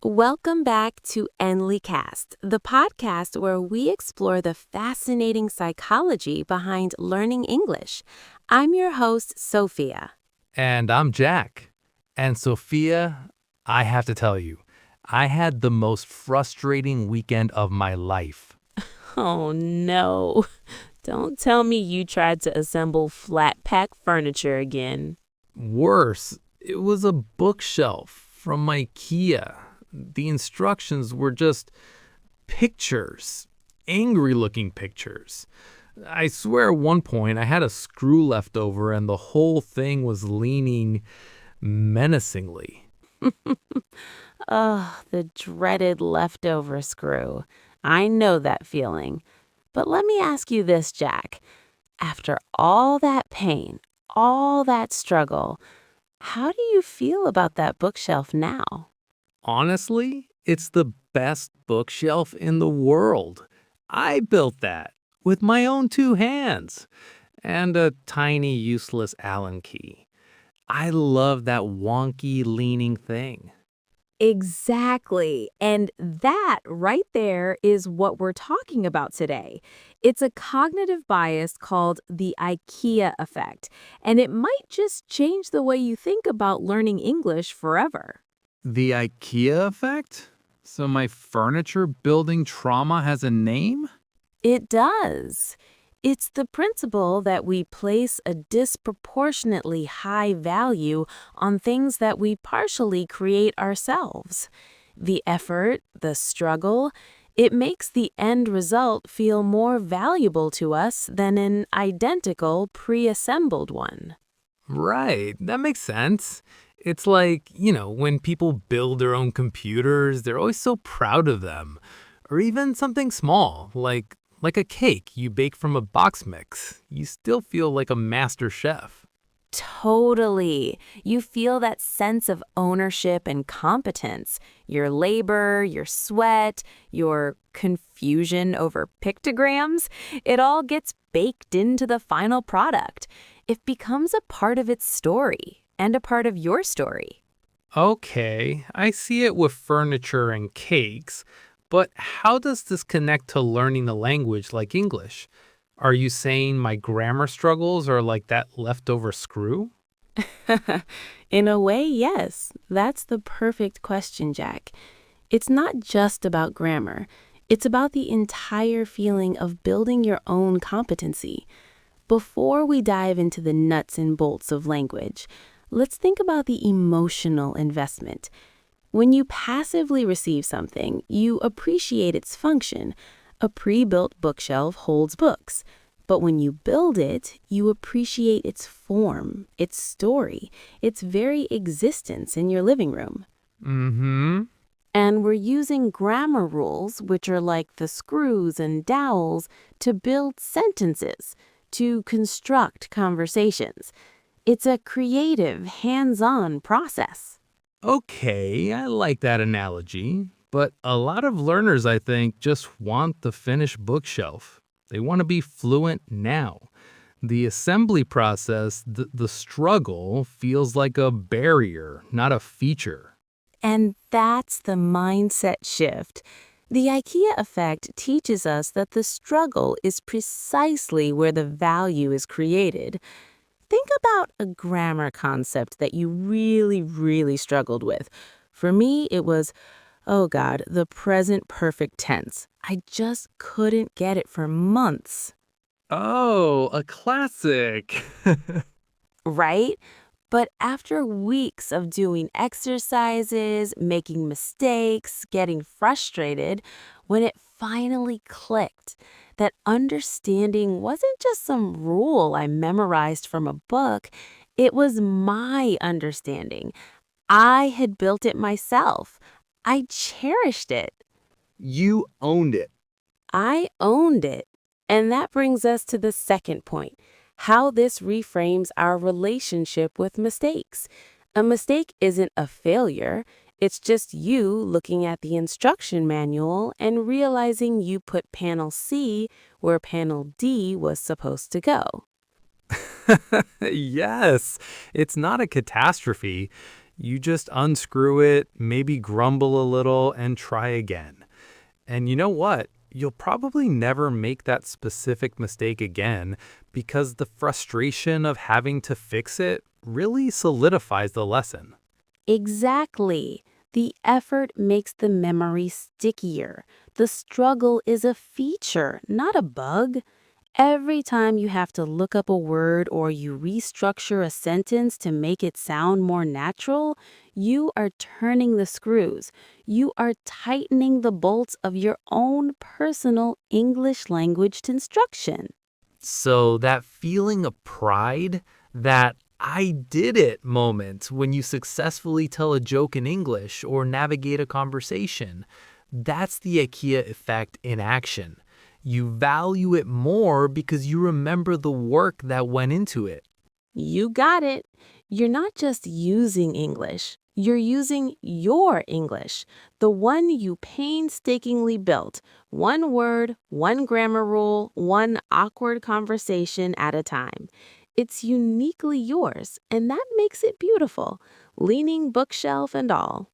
Welcome back to Enlycast, the podcast where we explore the fascinating psychology behind learning English. I'm your host, Sophia. And I'm Jack. And Sophia, I have to tell you, I had the most frustrating weekend of my life. Oh no, don't tell me you tried to assemble flat pack furniture again. Worse, it was a bookshelf from IKEA. The instructions were just pictures, angry-looking pictures. I swear at one point I had a screw left over and the whole thing was leaning menacingly. Oh, the dreaded leftover screw. I know that feeling. But let me ask you this, Jack. After all that pain, all that struggle, how do you feel about that bookshelf now? Honestly, it's the best bookshelf in the world. I built that with my own two hands and a tiny useless Allen key. I love that wonky leaning thing. Exactly. And that right there is what we're talking about today. It's a cognitive bias called the IKEA effect, and it might just change the way you think about learning English forever. The IKEA effect? So my furniture building trauma has a name? It does. It's the principle that we place a disproportionately high value on things that we partially create ourselves. The effort, the struggle, it makes the end result feel more valuable to us than an identical pre-assembled one. Right, that makes sense. It's like, when people build their own computers, they're always so proud of them. Or even something small, like a cake you bake from a box mix. You still feel like a master chef. Totally. You feel that sense of ownership and competence. Your labor, your sweat, your confusion over pictograms, it all gets baked into the final product. It becomes a part of its story and a part of your story. Okay, I see it with furniture and cakes, but how does this connect to learning the language like English? Are you saying my grammar struggles are like that leftover screw? In a way, yes. That's the perfect question, Jack. It's not just about grammar. It's about the entire feeling of building your own competency. Before we dive into the nuts and bolts of language, let's think about the emotional investment. When you passively receive something, you appreciate its function. A pre-built bookshelf holds books. But when you build it, you appreciate its form, its story, its very existence in your living room. Mm-hmm. And we're using grammar rules, which are like the screws and dowels, to build sentences, to construct conversations. It's a creative, hands-on process. Okay, I like that analogy. But a lot of learners, I think, just want the finished bookshelf. They want to be fluent now. The assembly process, the struggle, feels like a barrier, not a feature. And that's the mindset shift. The IKEA effect teaches us that the struggle is precisely where the value is created. Think about a grammar concept that you really, really struggled with. For me, it was, oh God, the present perfect tense. I just couldn't get it for months. Oh, a classic. Right? But after weeks of doing exercises, making mistakes, getting frustrated, when it finally clicked, that understanding wasn't just some rule I memorized from a book, it was my understanding. I had built it myself. I cherished it. You owned it. I owned it. And that brings us to the second point, how this reframes our relationship with mistakes. A mistake isn't a failure. It's just you looking at the instruction manual and realizing you put panel C where panel D was supposed to go. Yes, it's not a catastrophe. You just unscrew it, maybe grumble a little, and try again. And you know what? You'll probably never make that specific mistake again because the frustration of having to fix it really solidifies the lesson. Exactly. The effort makes the memory stickier. The struggle is a feature, not a bug. Every time you have to look up a word or you restructure a sentence to make it sound more natural, you are turning the screws. You are tightening the bolts of your own personal English language instruction. So that feeling of pride, that I did it moment when you successfully tell a joke in English or navigate a conversation, that's the IKEA effect in action. You value it more because you remember the work that went into it. You got it. You're not just using English. You're using your English, the one you painstakingly built, one word, one grammar rule, one awkward conversation at a time. It's uniquely yours, and that makes it beautiful, leaning bookshelf and all.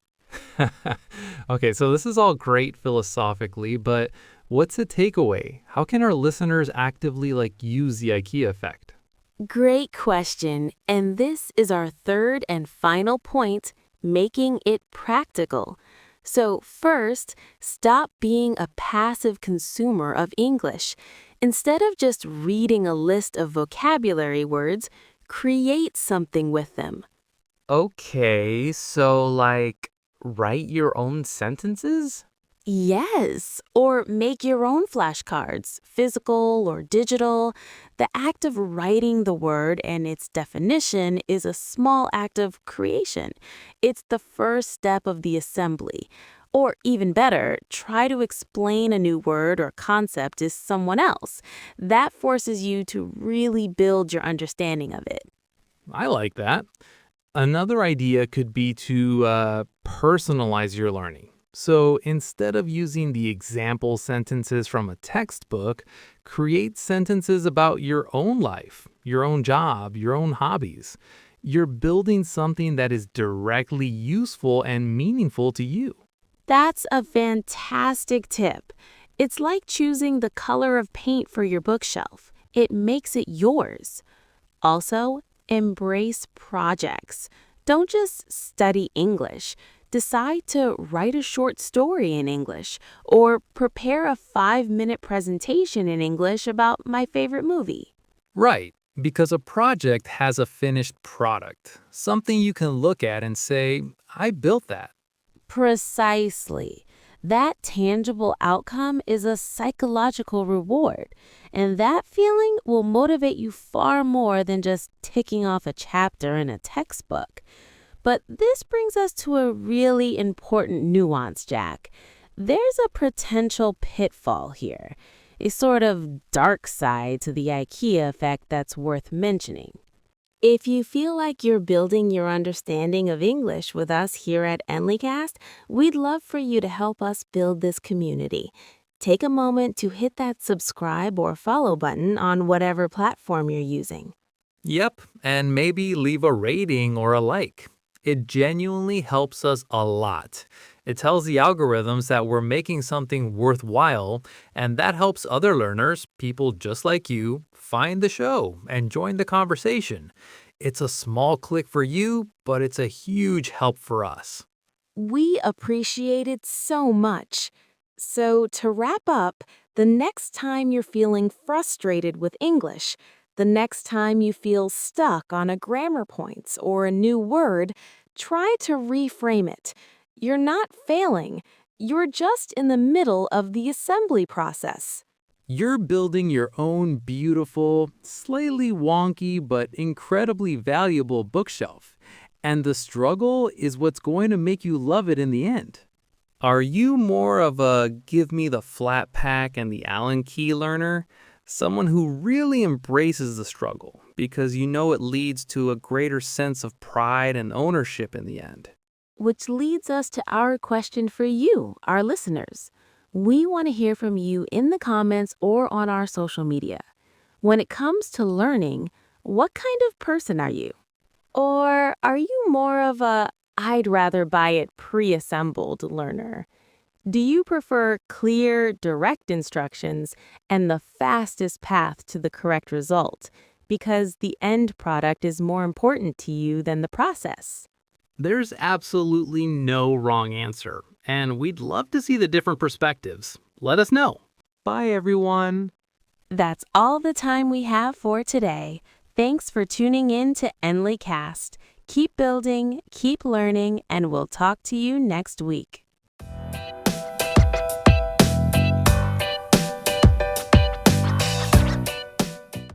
Okay, so this is all great philosophically, but what's the takeaway? How can our listeners actively use the IKEA effect? Great question. And this is our third and final point, making it practical. So first, stop being a passive consumer of English. Instead of just reading a list of vocabulary words, create something with them. Okay, so write your own sentences? Yes, or make your own flashcards, physical or digital. The act of writing the word and its definition is a small act of creation. It's the first step of the assembly. Or even better, try to explain a new word or concept to someone else. That forces you to really build your understanding of it. I like that. Another idea could be to personalize your learning. So instead of using the example sentences from a textbook, create sentences about your own life, your own job, your own hobbies. You're building something that is directly useful and meaningful to you. That's a fantastic tip. It's like choosing the color of paint for your bookshelf. It makes it yours. Also, embrace projects. Don't just study English. Decide to write a short story in English or prepare a 5-minute presentation in English about my favorite movie. Right, because a project has a finished product, something you can look at and say, I built that. Precisely. That tangible outcome is a psychological reward, and that feeling will motivate you far more than just ticking off a chapter in a textbook. But this brings us to a really important nuance, Jack. There's a potential pitfall here, a sort of dark side to the IKEA effect that's worth mentioning. If you feel like you're building your understanding of English with us here at Enlycast, we'd love for you to help us build this community. Take a moment to hit that subscribe or follow button on whatever platform you're using. Yep, and maybe leave a rating or a like. It genuinely helps us a lot. It tells the algorithms that we're making something worthwhile, and that helps other learners, people just like you, find the show and join the conversation. It's a small click for you, but it's a huge help for us. We appreciate it so much. So, to wrap up, the next time you're feeling frustrated with English, the next time you feel stuck on a grammar point or a new word, try to reframe it. You're not failing. You're just in the middle of the assembly process. You're building your own beautiful, slightly wonky, but incredibly valuable bookshelf. And the struggle is what's going to make you love it in the end. Are you more of a give me the flat pack and the Allen key learner? Someone who really embraces the struggle because you know it leads to a greater sense of pride and ownership in the end. Which leads us to our question for you, our listeners. We want to hear from you in the comments or on our social media. When it comes to learning, what kind of person are you? Or are you more of a I'd rather buy it pre-assembled, learner. Do you prefer clear, direct instructions and the fastest path to the correct result because the end product is more important to you than the process? There's absolutely no wrong answer, and we'd love to see the different perspectives. Let us know. Bye, everyone. That's all the time we have for today. Thanks for tuning in to Enlycast. Keep building, keep learning, and we'll talk to you next week.